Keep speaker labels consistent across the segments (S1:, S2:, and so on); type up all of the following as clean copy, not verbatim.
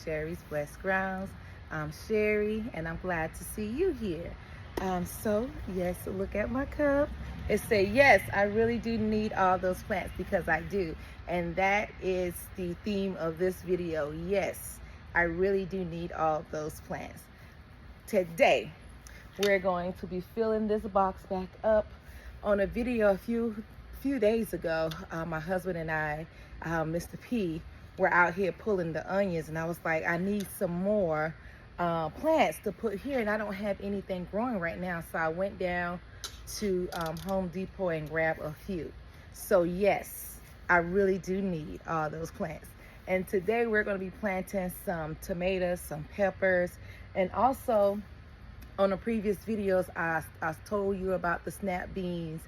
S1: Sherry's Blessed Grounds. I'm Sherry, and I'm glad to see you here. So, yes, look at my cup. It says, yes, I really do need all those plants, because I do. And that is the theme of this video. Yes, I really do need all those plants. Today, we're going to be filling this box back up. On a video a few days ago, my husband and I, Mr. P, were out here pulling the onions, and I was like, I need some more plants to put here, and I don't have anything growing right now. So I went down to Home Depot and grabbed a few. So yes, I really do need all those plants. And today we're going to be planting some tomatoes, some peppers, and also on the previous videos I told you about the snap beans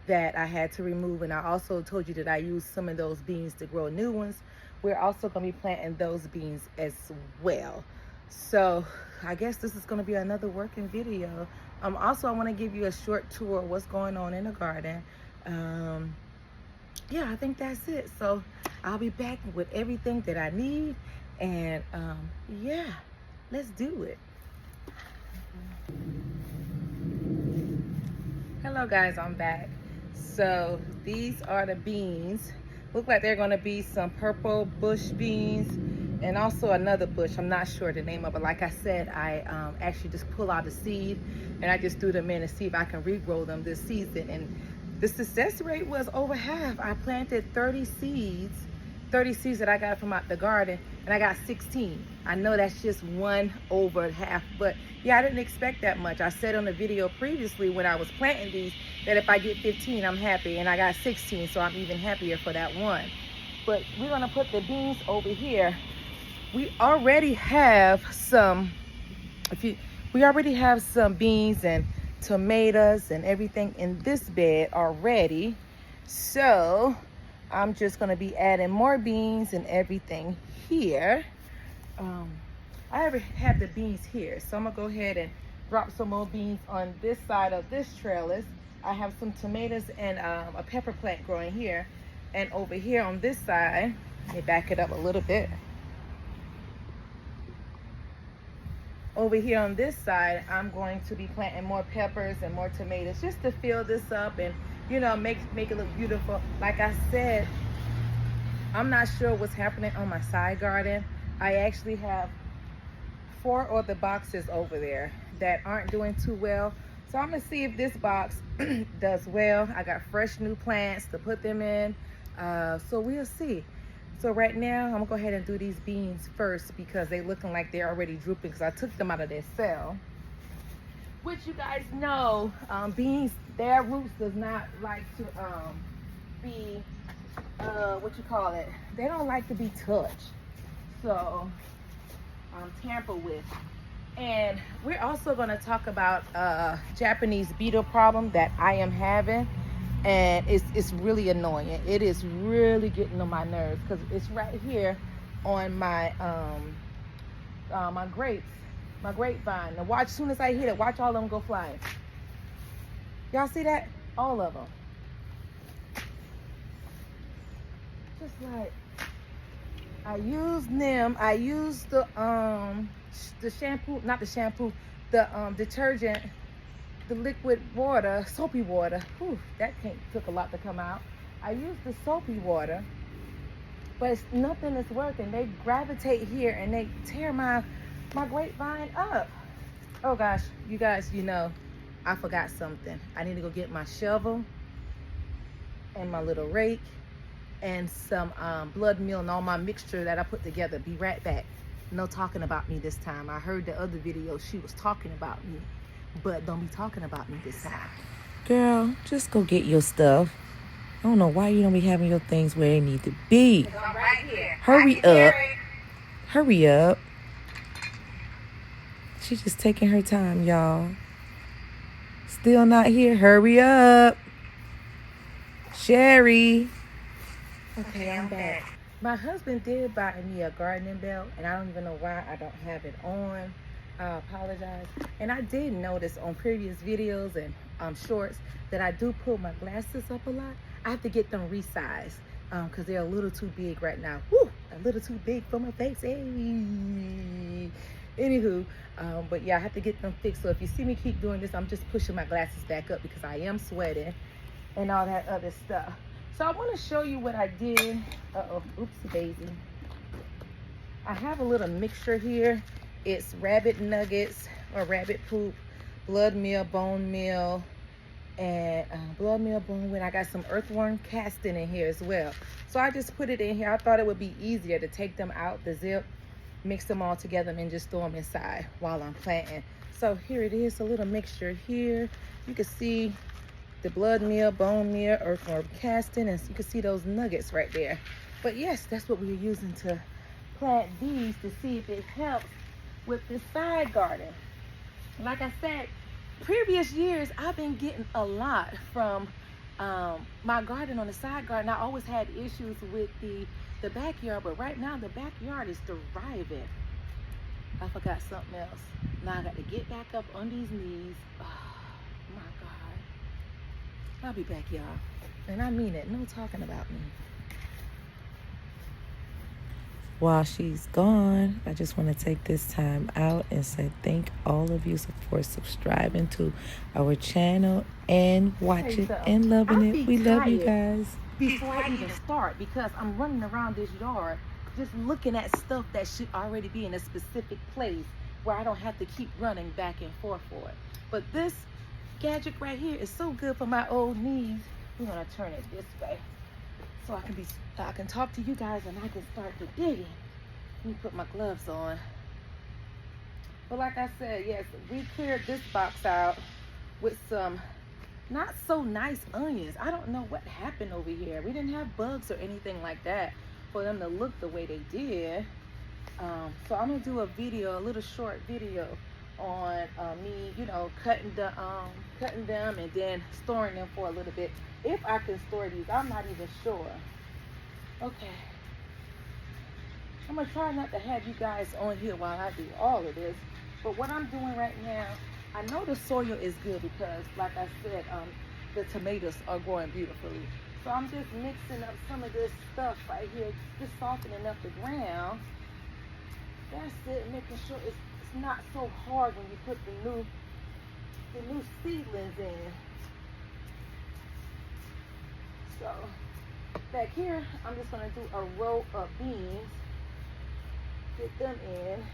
S1: that I had to remove, and I also told you that I used some of those beans to grow new ones. We're also going to be planting those beans as well. So I guess this is going to be another working video. Also, I want to give you a short tour of what's going on in the garden. Yeah, I think that's it. So I'll be back with everything that I need, and yeah, let's do it. Hello guys, I'm back. So these are the beans. Look like they're going to be some purple bush beans, and also another bush. I'm not sure the name of it. Like I said, I actually just pull out the seed, and I just threw them in to see if I can regrow them this season. And the success rate was over half. I planted 30 seeds that I got from out the garden, and I got 16. I know that's just 1 over half, but yeah, I didn't expect that much. I said on the video previously when I was planting these that if I get 15, I'm happy, and I got 16, so I'm even happier for that one. But we're gonna put the beans over here. We already have some, beans and tomatoes and everything in this bed already. So I'm just gonna be adding more beans and everything here. I already have the beans here, so I'm gonna go ahead and drop some more beans on this side of this trellis. I have some tomatoes and a pepper plant growing here, and over here on this side, let me back it up a little bit. Over here on this side, I'm going to be planting more peppers and more tomatoes just to fill this up and, you know, make it look beautiful. Like I said, I'm not sure what's happening on my side garden. I actually have 4 other boxes over there that aren't doing too well. So I'm gonna see if this box does well. I got fresh new plants to put them in. So we'll see. So right now, I'm gonna go ahead and do these beans first because they're looking like they're already drooping because I took them out of their cell. Which you guys know, beans, their roots does not like to be, they don't like to be touched. So, tampered with. And we're also gonna talk about Japanese beetle problem that I am having. And it's really annoying. It is really getting on my nerves because it's right here on my my grapevine. Now watch, as soon as I hit it, watch all of them go flying. Y'all see that? All of them. Just like I used the shampoo, not the shampoo, the detergent, the liquid water, soapy water. Whew, that took a lot to come out. I used the soapy water, but nothing is working. They gravitate here and they tear my grapevine up. Oh gosh, you guys, you know, I forgot something. I need to go get my shovel and my little rake and some blood meal and all my mixture that I put together. Be right back. No talking about me this time. I heard the other video, she was talking about me. But don't be talking about me this time. Girl, just go get your stuff. I don't know why you don't be having your things where they need to be. I'm right here. Hurry up. Hurry up. She's just taking her time, y'all. Still not here. Hurry up. Sherry. Okay, I'm back. My husband did buy me a gardening belt, and I don't even know why I don't have it on. I apologize. And I did notice on previous videos and shorts that I do pull my glasses up a lot. I have to get them resized because they're a little too big right now. Woo! A little too big for my face. Hey. Anywho, but yeah, I have to get them fixed. So if you see me keep doing this, I'm just pushing my glasses back up because I am sweating and all that other stuff. So I want to show you what I did. Uh-oh, oopsie daisy. I have a little mixture here. It's rabbit nuggets or rabbit poop, blood meal, bone meal, and blood meal, bone meal. I got some earthworm casting in here as well. So I just put it in here. I thought it would be easier to take them out the zip, mix them all together, and just throw them inside while I'm planting. So here it is, a little mixture here. You can see the blood meal, bone meal, earthworm casting, and you can see those nuggets right there. But yes, that's what we're using to plant these to see if it helps with this side garden. Like I said, previous years I've been getting a lot from my garden on the side garden. I always had issues with the backyard, but right now the backyard is thriving. I forgot something else. Now I got to get back up on these knees. Oh my God. I'll be back, y'all. And I mean it, no talking about me. While she's gone, I just want to take this time out and say thank all of you for subscribing to our channel and watching and loving it. We love you guys. Before I even start, because I'm running around this yard just looking at stuff that should already be in a specific place where I don't have to keep running back and forth for it. But this gadget right here is so good for my old knees. We're gonna turn it this way so I can talk to you guys and I can start to digging. Let me put my gloves on. But like I said, yes, we cleared this box out with some not so nice onions. I don't know what happened over here. We didn't have bugs or anything like that for them to look the way they did. So I'm gonna do a video, a little short video on me, you know, cutting them and then storing them for a little bit. If I can store these, I'm not even sure. Okay. I'm gonna try not to have you guys on here while I do all of this. But what I'm doing right now, I know the soil is good because, like I said, the tomatoes are growing beautifully. So I'm just mixing up some of this stuff right here, just softening up the ground. That's it, making sure it's not so hard when you put the new seedlings in. So back here, I'm just gonna do a row of beans, get them in.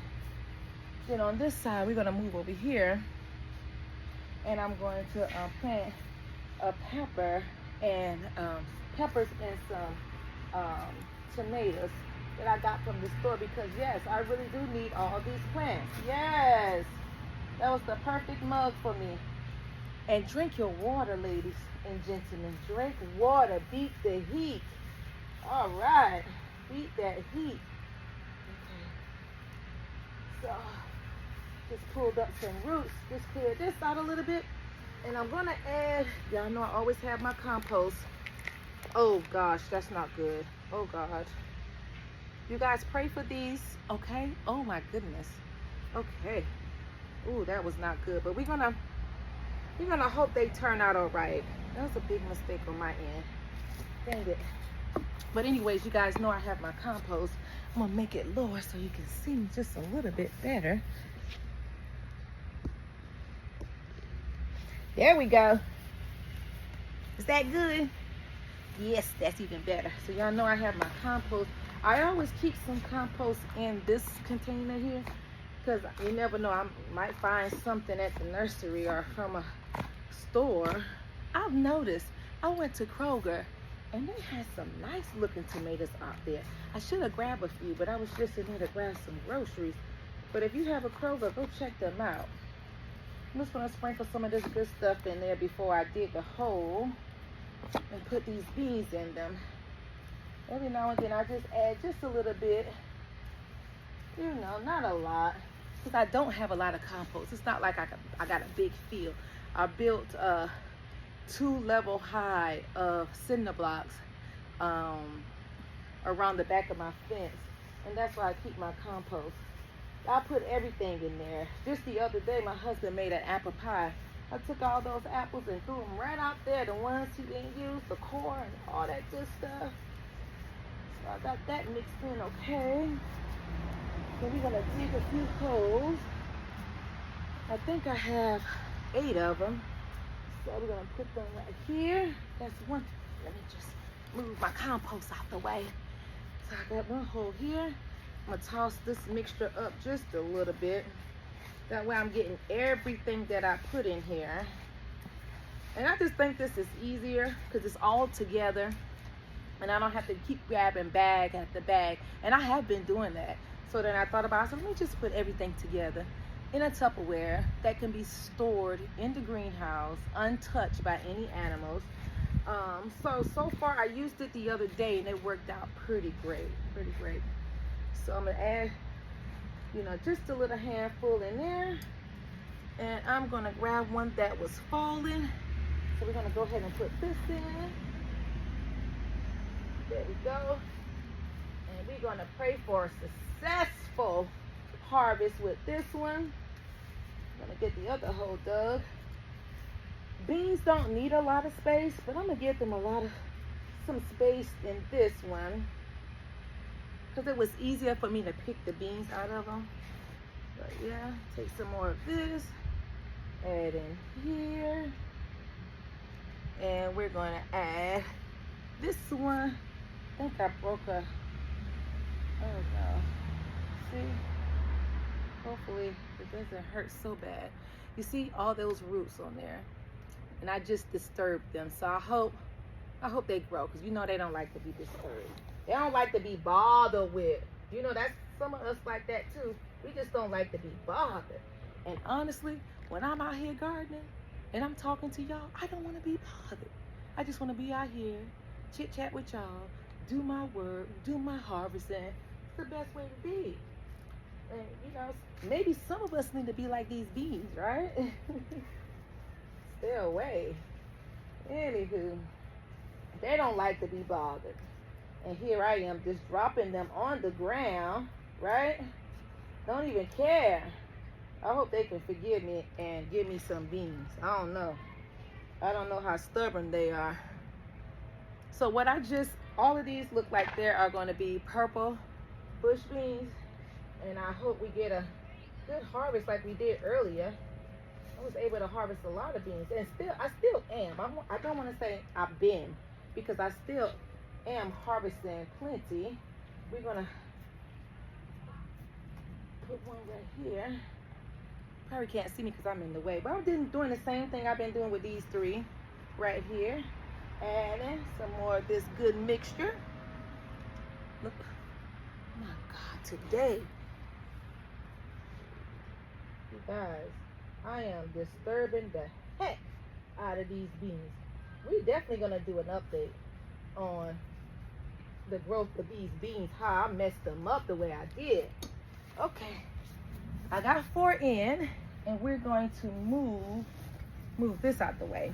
S1: Then on this side, we're gonna move over here, and I'm going to plant a pepper and peppers and some tomatoes that I got from the store because yes, I really do need all these plants. Yes, that was the perfect mug for me. And drink your water, ladies and gentlemen. Drink water. Beat the heat. All right. Beat that heat. Okay. So, just pulled up some roots. Just cleared this out a little bit. And I'm going to add, y'all know I always have my compost. Oh, gosh, that's not good. Oh, God. You guys pray for these, okay? Oh, my goodness. Okay. Ooh, that was not good. But we're gonna hope they turn out all right. That was a big mistake on my end. Dang it. But anyways, you guys know I have my compost. I'm gonna make it lower so you can see me just a little bit better. There we go. Is that good? Yes, that's even better. So y'all know I have my compost. I always keep some compost in this container here because you never know, I might find something at the nursery or from a store. I've noticed, I went to Kroger and they had some nice looking tomatoes out there. I should have grabbed a few, but I was just in here to grab some groceries. But if you have a Kroger, go check them out. I'm just gonna sprinkle some of this good stuff in there before I dig a hole and put these beans in them. Every now and then I just add just a little bit, you know, not a lot, because I don't have a lot of compost. It's not like I got a big field. I built a 2-level high of cinder blocks around the back of my fence, and that's why I keep my compost. I put everything in there. Just the other day, my husband made an apple pie. I took all those apples and threw them right out there, the ones he didn't use, the core and all that good stuff. So I got that mixed in okay. So we're gonna dig a few holes. I think I have 8 of them. So we're gonna put them right here. That's one. Let me just move my compost out the way. So I got one hole here. I'm gonna toss this mixture up just a little bit. That way I'm getting everything that I put in here. And I just think this is easier because it's all together. And I don't have to keep grabbing bag after bag. And I have been doing that. So then I thought about, so let me just put everything together in a Tupperware that can be stored in the greenhouse, untouched by any animals. So far I used it the other day and it worked out pretty great. So I'm gonna add, just a little handful in there. And I'm gonna grab one that was falling. So we're gonna go ahead and put this in. There we go. And we're gonna pray for a successful harvest with this one. I'm gonna get the other hole dug. Beans don't need a lot of space, but I'm gonna give them some space in this one because it was easier for me to pick the beans out of them. But yeah, take some more of this, add in here, and we're gonna add this one. I think I broke oh no, see? Hopefully it doesn't hurt so bad. You see all those roots on there, and I just disturbed them. So I hope they grow, because they don't like to be disturbed. They don't like to be bothered with. That's some of us like that too. We just don't like to be bothered. And honestly, when I'm out here gardening and I'm talking to y'all, I don't want to be bothered. I just want to be out here, chit chat with y'all, do my work, do my harvesting. It's the best way to be. And maybe some of us need to be like these bees, right? Stay away. Anywho, they don't like to be bothered. And here I am just dropping them on the ground, right? Don't even care. I hope they can forgive me and give me some beans. I don't know how stubborn they are. So all of these look like they are going to be purple bush beans. And I hope we get a good harvest like we did earlier. I was able to harvest a lot of beans, and I still am. I don't want to say I've been, because I still am harvesting plenty. We're gonna put one right here. Probably can't see me because I'm in the way, but I'm doing the same thing I've been doing with these 3 right here. Adding some more of this good mixture. Look, my God, today, you guys, I am disturbing the heck out of these beans. We're definitely gonna do an update on the growth of these beans, how I messed them up the way I did. Okay, I got 4 in, and we're going to move this out the way.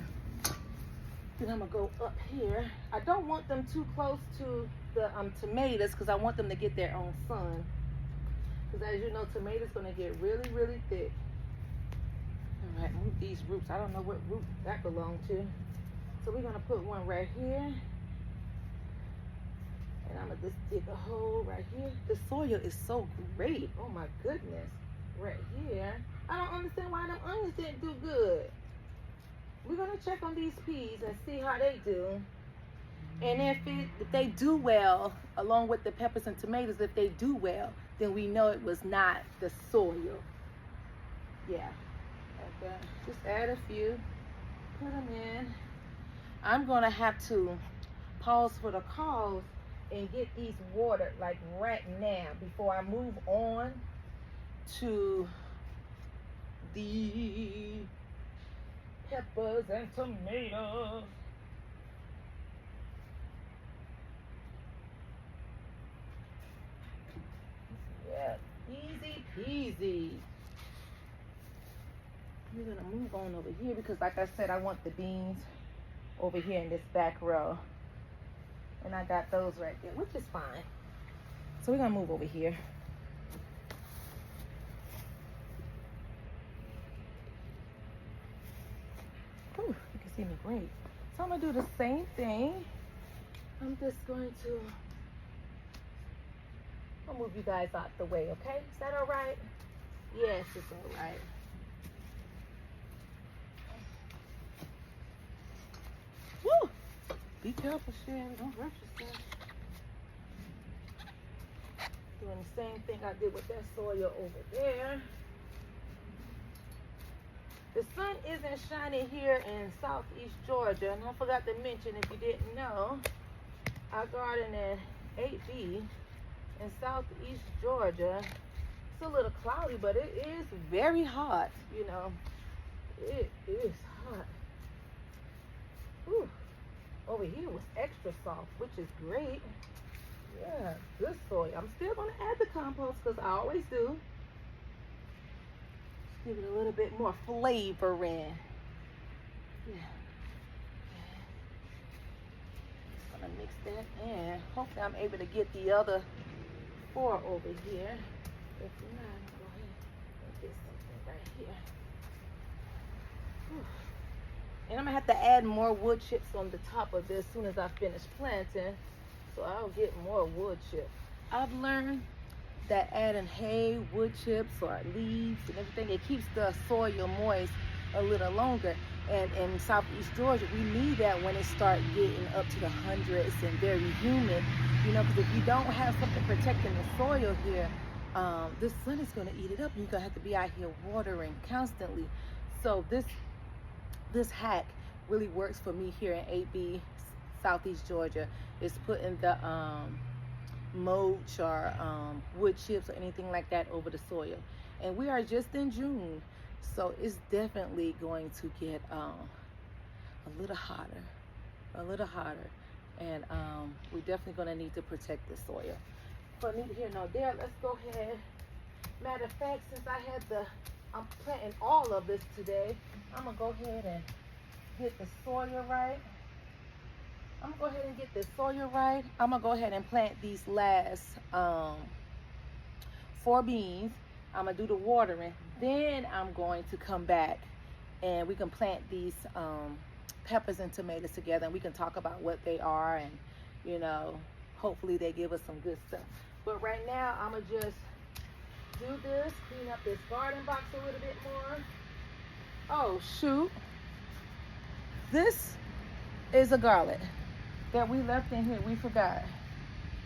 S1: Then I'm gonna go up here. I don't want them too close to the tomatoes, because I want them to get their own sun. Because as you know, tomatoes gonna get really, really thick. All right, move these roots. I don't know what root that belongs to. So we're gonna put one right here. And I'm gonna just dig a hole right here. The soil is so great. Oh my goodness. Right here. I don't understand why them onions didn't do good. We're gonna check on these peas and see how they do. And if they do well, along with the peppers and tomatoes, if they do well, then we know it was not the soil. Yeah. Okay. Just add a few. Put them in. I'm gonna have to pause for the cause and get these watered like right now before I move on to the peppers and tomatoes. Yeah, easy peasy. We're gonna move on over here because, like I said, I want the beans over here in this back row. And I got those right there, which is fine. So we're gonna move over here. Whew, you can see me great. So I'm gonna do the same thing. I'm just going to, I'll move you guys out the way, okay? Is that all right? Yes, it's all right. Woo! Be careful, Sharon. Don't hurt yourself. Doing the same thing I did with that soil over there. The sun isn't shining here in southeast Georgia, and I forgot to mention, if you didn't know, I garden in 8B in southeast Georgia. It's a little cloudy, but it is very hot, you know. It is hot. Whew. Over here was extra soft, which is great. Yeah, good soil. I'm still going to add the compost because I always do. Give it a little bit more flavor in. Yeah. Just gonna mix that in. Hopefully I'm able to get the other 4 over here. If not, go ahead and get something right here. Whew. And I'm gonna have to add more wood chips on the top of this as soon as I finish planting. So I'll get more wood chips. I've learned that adding hay, wood chips, or leaves and everything, it keeps the soil moist a little longer. And in southeast Georgia, we need that when it starts getting up to the hundreds and very humid, you know, because if you don't have something protecting the soil here, the sun is going to eat it up. You're going to have to be out here watering constantly. So this hack really works for me here in 8B, southeast Georgia. It's putting the mulch or wood chips or anything like that over the soil. And we are just in June, so it's definitely going to get a little hotter, and we're definitely going to need to protect the soil. But neither here nor there, let's go ahead. Matter of fact, since I'm planting all of this today, I'm gonna go ahead and get the soil right. I'm gonna go ahead and get the soil right. I'm gonna go ahead and plant these last 4 beans. I'm gonna do the watering. Then I'm going to come back and we can plant these peppers and tomatoes together, and we can talk about what they are, and you know, hopefully they give us some good stuff. But right now I'm gonna just do this, clean up this garden box a little bit more. Oh shoot, this is a garlic that we left in here. We forgot.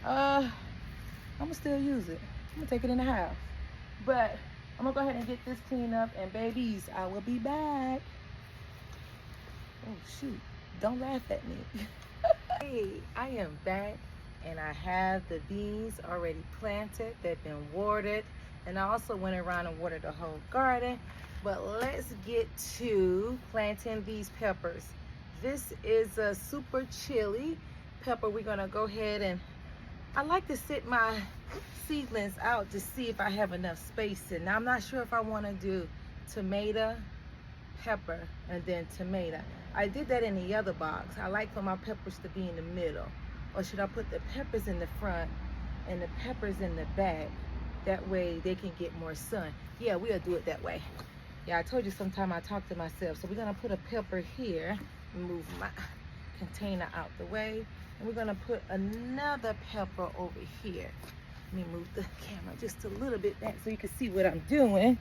S1: I'm gonna still use it. I'm gonna take it in the house. But I'm gonna go ahead and get this cleaned up, and babies, I will be back. Oh shoot, don't laugh at me. Hey, I am back, and I have the beans already planted. They've been watered, and I also went around and watered the whole garden. But let's get to planting these peppers. This is a super chili pepper. We're gonna go ahead and, I like to sit my seedlings out to see if I have enough spacing. Now I'm not sure if I wanna do tomato, pepper, and then tomato. I did that in the other box. I like for my peppers to be in the middle. Or should I put the peppers in the front and the peppers in the back? That way they can get more sun. Yeah, we'll do it that way. Yeah, I told you sometime I talk to myself. So we're gonna put a pepper here. Move my container out the way, and we're gonna put another pepper over here. Let me move the camera just a little bit back so you can see what I'm doing.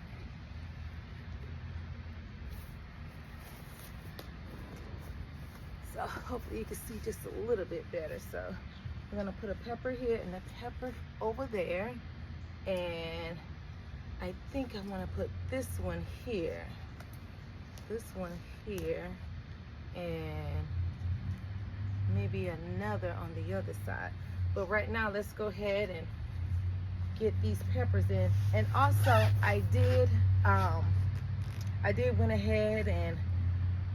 S1: So hopefully you can see just a little bit better. So we're gonna put a pepper here and a pepper over there, and I think I'm gonna put this one here, this one here, and maybe another on the other side. But right now let's go ahead and get these peppers in. And also I did went ahead and,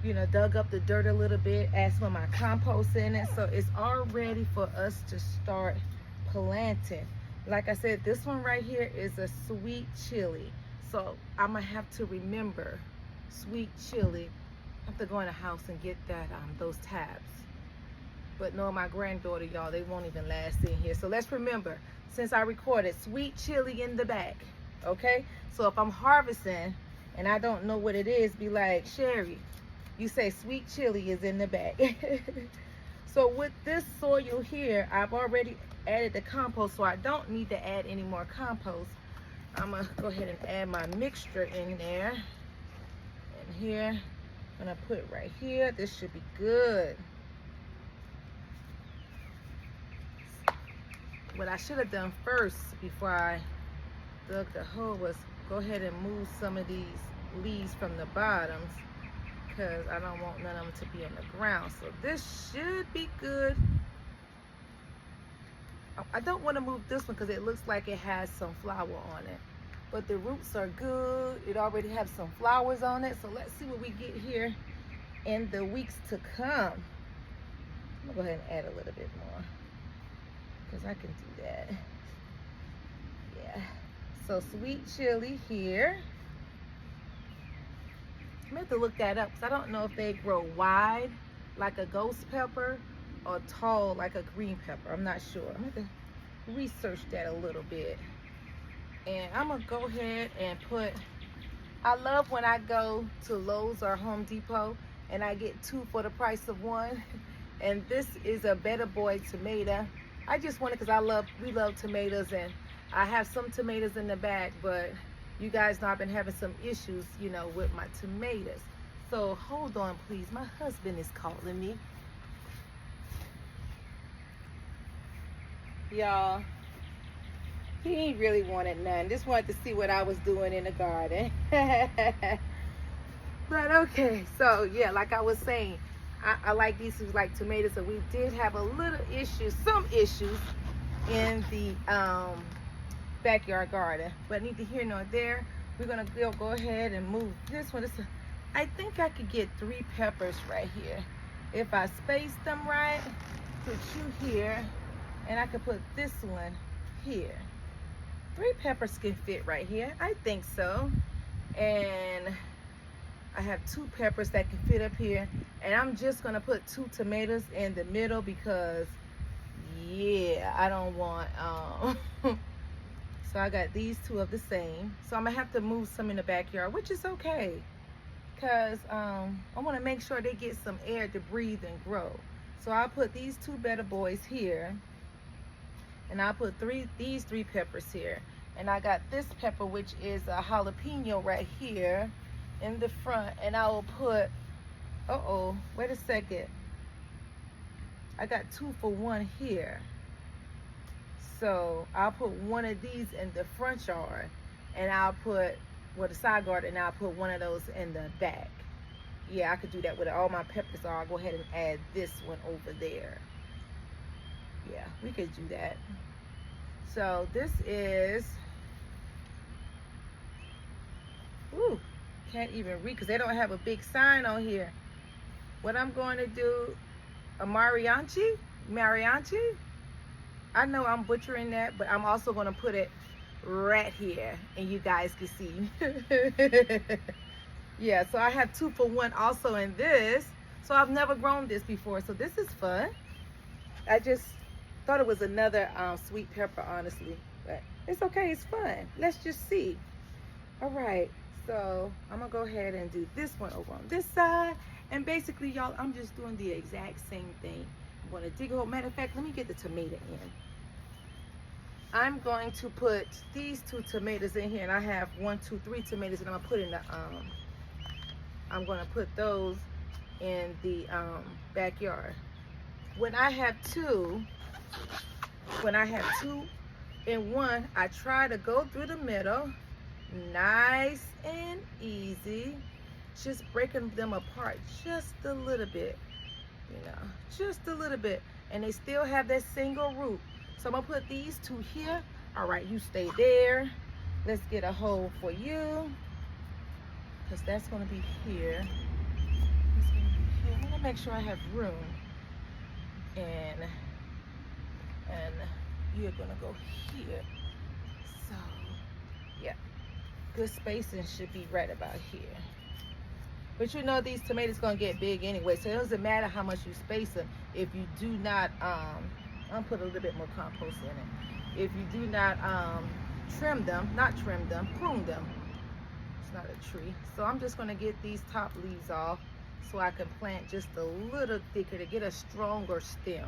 S1: you know, dug up the dirt a little bit, add some of my compost in it, so it's all ready for us to start planting. Like I said, this one right here is a sweet chili, so I'm gonna have to remember sweet chili. I have to go in the house and get that those tabs. But knowing my granddaughter, y'all, they won't even last in here. So let's remember, since I recorded, sweet chili in the back, okay? So if I'm harvesting and I don't know what it is, be like, Sherry, you say sweet chili is in the back. So with this soil here, I've already added the compost, so I don't need to add any more compost. I'm gonna go ahead and add my mixture in there. And here, I'm gonna put right here. This should be good. What I should have done first before I dug the hole was go ahead and move some of these leaves from the bottoms, because I don't want none of them to be in the ground. So this should be good. I don't want to move this one because it looks like it has some flower on it, but the roots are good. It already has some flowers on it. So let's see what we get here in the weeks to come. I'm gonna go ahead and add a little bit more because I can do that. Yeah. So sweet chili here. I'm gonna have to look that up because I don't know if they grow wide like a ghost pepper or tall like a green pepper. I'm not sure. I'm gonna have to research that a little bit. And I'm gonna go ahead and put, I love when I go to Lowe's or Home Depot and I get 2 for the price of 1. And this is a Better Boy tomato. I just want it because we love tomatoes, and I have some tomatoes in the bag, but you guys know I've been having some issues, you know, with my tomatoes. So hold on, please. My husband is calling me. Y'all, he ain't really wanted none. Just wanted to see what I was doing in the garden. But okay, so yeah, like I was saying, I like these like tomatoes, and we did have a little issue, some issues in the backyard garden, but neither here nor there. We're gonna go ahead and move this one. I think I could get 3 peppers right here if I space them right. Put you here, and I could put this one here. 3 peppers can fit right here, I think so. And I have 2 peppers that can fit up here, and I'm just gonna put 2 tomatoes in the middle because yeah, I don't want so I got these 2 of the same. So I'm gonna have to move some in the backyard, which is okay, because I want to make sure they get some air to breathe and grow. So I'll put these 2 Better Boys here, and I'll put these 3 peppers here. And I got this pepper, which is a jalapeno, right here in the front. And I will put, wait a second, I got 2 for 1 here. So I'll put 1 of these in the front yard, and I'll put, well, the side garden, and I'll put 1 of those in the back. Yeah, I could do that with all my peppers. So I'll go ahead and add this one over there. Yeah, we could do that. So this is, ooh, can't even read because they don't have a big sign on here. What I'm going to do, a mariachi. I know I'm butchering that, but I'm also going to put it right here, and you guys can see. Yeah, so I have 2 for 1 also in this. So I've never grown this before, so this is fun. I just thought it was another sweet pepper, honestly, but it's okay, it's fun. Let's just see. All right, so I'm gonna go ahead and do this one over on this side, and basically, y'all, I'm just doing the exact same thing. I'm gonna dig a hole. Matter of fact, let me get the tomato in. I'm going to put these 2 tomatoes in here, and I have 1, 2, 3 tomatoes, and I'm gonna put in the I'm gonna put those in the backyard. When I have two in one, I try to go through the middle, nice and easy, just breaking them apart just a little bit, you know, just a little bit, and they still have that single root. So I'm gonna put these 2 here. All right, you stay there. Let's get a hole for you, because that's gonna be here. It's gonna be here. I'm gonna make sure I have room, and you're gonna go here. So yeah, good spacing should be right about here. But you know these tomatoes gonna get big anyway, so it doesn't matter how much you space them if you do not I'll put a little bit more compost in it. If you do not prune them. It's not a tree. So I'm just gonna get these top leaves off so I can plant just a little thicker to get a stronger stem.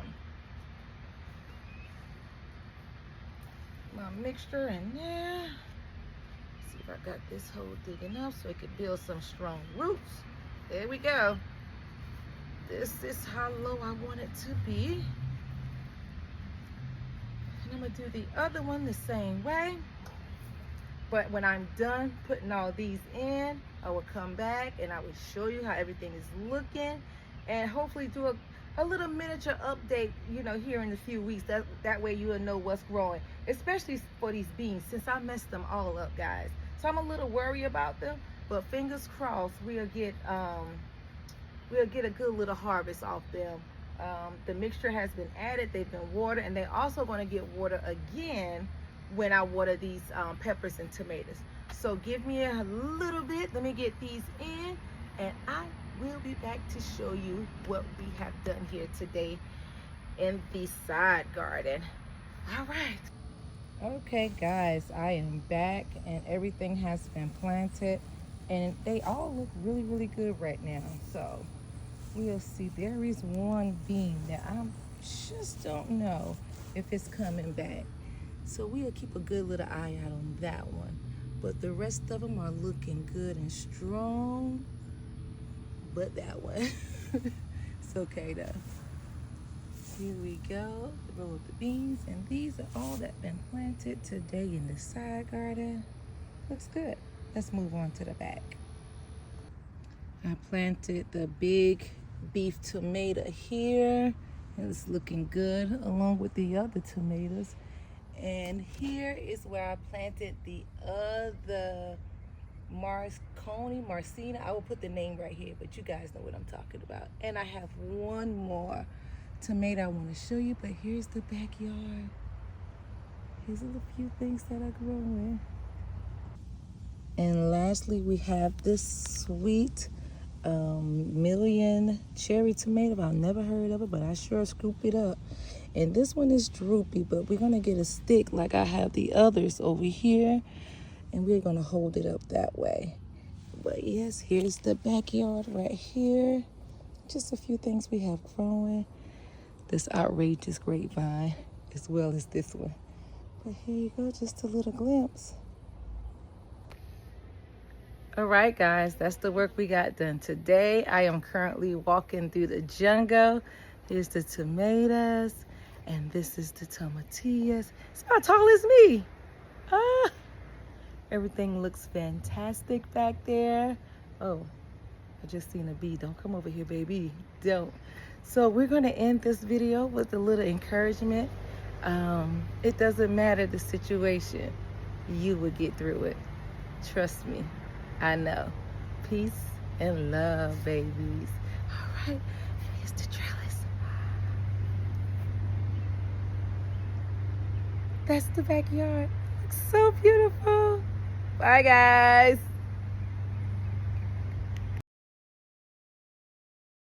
S1: my mixture in there. See if I got this hole big enough so it could build some strong roots. There we go. This is how low I want it to be. And I'm gonna do the other one the same way. But when I'm done putting all these in, I will come back and I will show you how everything is looking, and hopefully do a little miniature update, you know, here in a few weeks. That way you will know what's growing, especially for these beans, since I messed them all up, guys. So I'm a little worried about them, but fingers crossed we'll get a good little harvest off them. The mixture has been added, they've been watered, and they're also going to get water again when I water these peppers and tomatoes. So give me a little bit, let me get these in, and I will be back to show you what we have done here today in the side garden. All right. Okay guys, I am back and everything has been planted and they all look really good right now. So we'll see. There is one bean that I just don't know if it's coming back. So we'll keep a good little eye out on that one. But the rest of them are looking good and strong. But that one, it's okay though. Here we go, the row of the beans. And these are all that been planted today in the side garden. Looks good. Let's move on to the back. I planted the big beef tomato here. It's looking good along with the other tomatoes. And here is where I planted the other Marcina. I will put the name right here, but you guys know what I'm talking about. And I have one more tomato I want to show you, but here's the backyard. Here's a few things that are growing. And lastly, we have this sweet million cherry tomato. I've never heard of it, but I sure scoop it up. And this one is droopy, but we're gonna get a stick like I have the others over here, and we're gonna hold it up that way. But yes, here's the backyard right here. Just a few things we have growing. This outrageous grapevine, as well as this one. But here you go, just a little glimpse. All right, guys, that's the work we got done today. I am currently walking through the jungle. Here's the tomatoes, and this is the tomatillas. It's how tall as me. Everything looks fantastic back there. Oh, I just seen a bee. Don't come over here, baby. Don't. So we're going to end this video with a little encouragement. It doesn't matter the situation. You will get through it. Trust me. I know. Peace and love, babies. All right. Here's the trellis. That's the backyard. Looks so beautiful. Bye, guys.